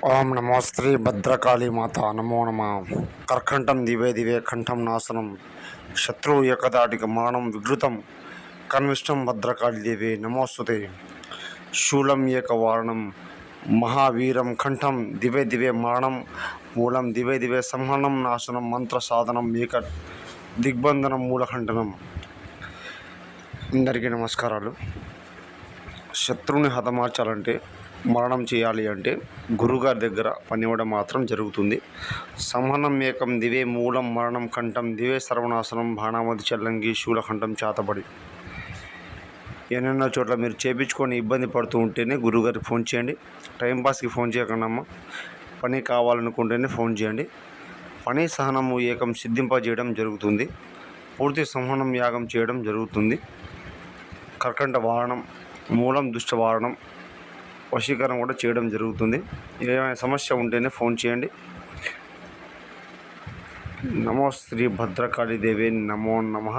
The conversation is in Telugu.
ఓం నమో శ్రీ భద్రకాళీ మాత నమో నమ. కర్కంఠం దివే దివే కంఠం నాశనం, శత్రువు ఏకదాటిక మరణం విఘృతం, కన్విష్టం భద్రకాళీ దేవే నమోస్తుతే. శూలం ఏకవారణం మహావీరం కంఠం దివే దివే మరణం, మూలం దివే దివే సంహరణం నాశనం, మంత్ర సాధనం ఏక దిగ్బంధనం మూలఖండనం. అందరికీ నమస్కారాలు. శత్రువుని హతమార్చాలంటే, మరణం చేయాలి అంటే గురుగారి దగ్గర పనివ్వడం మాత్రం జరుగుతుంది. సంహనం ఏకం దివే మూలం మరణం కంఠం దివే సర్వనాశనం బాణామతి చల్లంగి శూలకంఠం చాతబడి. ఎన్నెన్నో చోట్ల మీరు చేపించుకొని ఇబ్బంది పడుతూ ఉంటేనే గురుగారికి ఫోన్ చేయండి. టైంపాస్కి ఫోన్ చేయకుండా పని కావాలనుకుంటేనే ఫోన్ చేయండి. పని సహనము ఏకం సిద్ధింపజేయడం జరుగుతుంది. పూర్తి సంహనం యాగం చేయడం జరుగుతుంది. కర్కంఠ వారణం, మూలం దుష్ట వారణం, వశీకరణం కూడా చేయడం జరుగుతుంది. ఏమైనా సమస్య ఉంటేనే ఫోన్ చేయండి. నమో శ్రీ భద్రకాళీ దేవి నమో నమః.